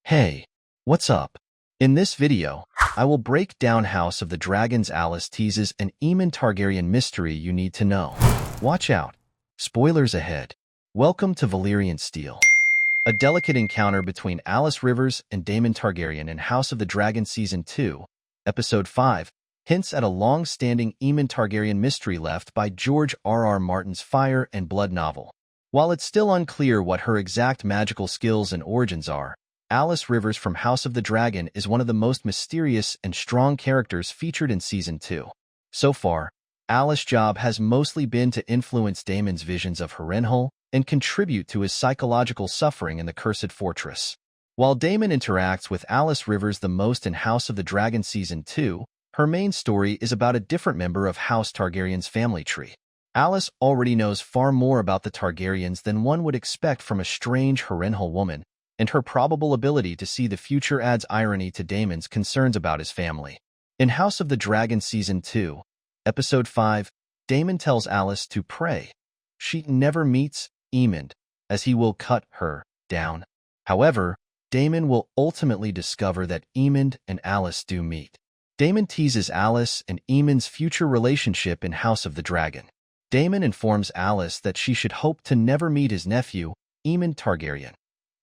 Hey, what's up? In this video, I will break down House of the Dragon's Alys, Teases, and Aemond Targaryen mystery you need to know. Watch out. Spoilers ahead. Welcome to Valyrian Steel. A delicate encounter between Alys Rivers and Daemon Targaryen in House of the Dragon Season 2, Episode 5, hints at a long-standing Aemond Targaryen mystery left by George R.R. Martin's Fire and Blood novel. While it's still unclear what her exact magical skills and origins are, Alys Rivers from House of the Dragon is one of the most mysterious and strong characters featured in Season 2. So far, Alys' job has mostly been to influence Daemon's visions of Harrenhal and contribute to his psychological suffering in the Cursed Fortress. While Daemon interacts with Alys Rivers the most in House of the Dragon Season 2, her main story is about a different member of House Targaryen's family tree. Alys already knows far more about the Targaryens than one would expect from a strange Harrenhal woman, and her probable ability to see the future adds irony to Daemon's concerns about his family. In House of the Dragon Season 2, Episode 5, Daemon tells Alys to pray. She never meets Aemond, as he will cut her down. However, Daemon will ultimately discover that Aemond and Alys do meet. Daemon teases Alys and Aemond's future relationship in House of the Dragon. Daemon informs Alys that she should hope to never meet his nephew, Aemond Targaryen,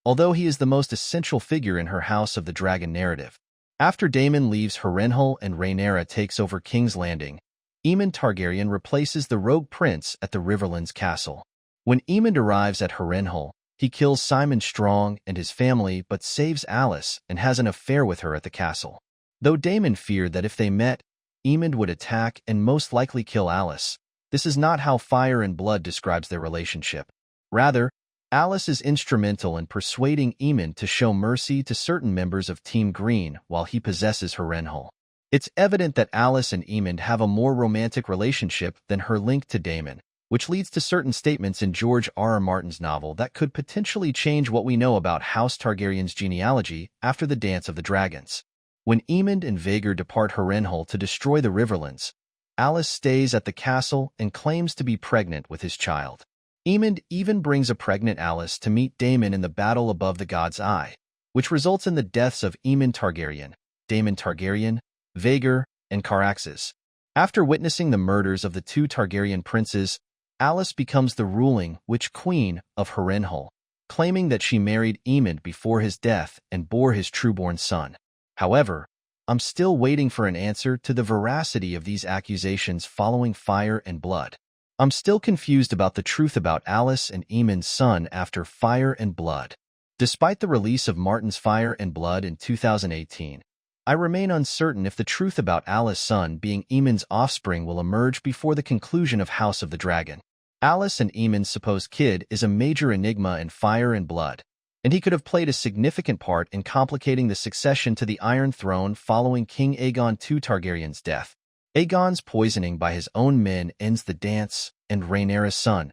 although he is the most essential figure in her House of the Dragon narrative. After Daemon leaves Harrenhal and Rhaenyra takes over King's Landing, Aemond Targaryen replaces the rogue prince at the Riverlands castle. When Aemond arrives at Harrenhal, he kills Simon Strong and his family but saves Alys and has an affair with her at the castle. Though Daemon feared that if they met, Aemond would attack and most likely kill Alys, this is not how Fire and Blood describes their relationship. Rather, Alys is instrumental in persuading Aemond to show mercy to certain members of Team Green while he possesses Harrenhal. It's evident that Alys and Aemond have a more romantic relationship than her link to Daemon, which leads to certain statements in George R.R. Martin's novel that could potentially change what we know about House Targaryen's genealogy after the Dance of the Dragons. When Aemond and Vhagar depart Harrenhal to destroy the Riverlands, Alys stays at the castle and claims to be pregnant with his child. Aemond even brings a pregnant Alys to meet Daemon in the battle above the God's Eye, which results in the deaths of Aemond Targaryen, Daemon Targaryen, Vhagar, and Caraxes. After witnessing the murders of the two Targaryen princes, Alys becomes the ruling Witch Queen of Harrenhal, claiming that she married Aemond before his death and bore his trueborn son. However, I'm still waiting for an answer to the veracity of these accusations following Fire and Blood. I'm still confused about the truth about Alys and Aemond's son after Fire and Blood. Despite the release of Martin's Fire and Blood in 2018, I remain uncertain if the truth about Alys' son being Aemond's offspring will emerge before the conclusion of House of the Dragon. Alys and Aemond's supposed kid is a major enigma in Fire and Blood, and he could have played a significant part in complicating the succession to the Iron Throne following King Aegon II Targaryen's death. Aegon's poisoning by his own men ends the dance, and Rhaenyra's son,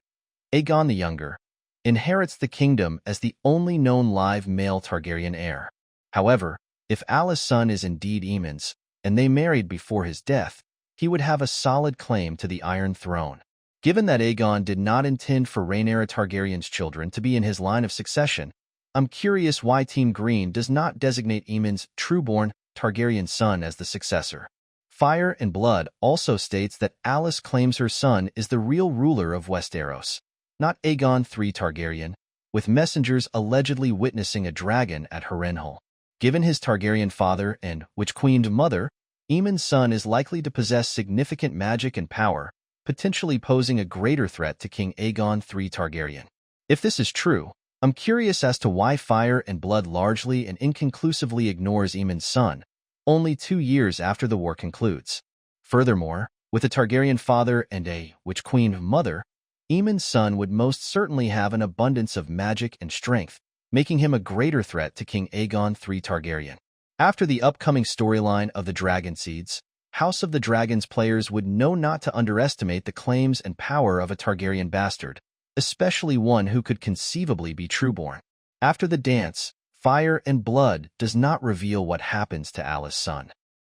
Aegon the Younger, inherits the kingdom as the only known live male Targaryen heir. However, if Alys' son is indeed Aemond's, and they married before his death, he would have a solid claim to the Iron Throne. Given that Aegon did not intend for Rhaenyra Targaryen's children to be in his line of succession, I'm curious why Team Green does not designate Aemond's trueborn Targaryen son as the successor. Fire and Blood also states that Alys claims her son is the real ruler of Westeros, not Aegon III Targaryen, with messengers allegedly witnessing a dragon at Harrenhal. Given his Targaryen father and Witch Queen's mother, Aemond's son is likely to possess significant magic and power, potentially posing a greater threat to King Aegon III Targaryen. If this is true, I'm curious as to why Fire and Blood largely and inconclusively ignores Aemond's son, only 2 years after the war concludes. Furthermore, with a Targaryen father and a Witch Queen mother, Aemond's son would most certainly have an abundance of magic and strength, making him a greater threat to King Aegon III Targaryen. After the upcoming storyline of the Dragon Seeds, House of the Dragon's players would know not to underestimate the claims and power of a Targaryen bastard, especially one who could conceivably be trueborn. After the dance, Fire and Blood does not reveal what happens to Alys' son.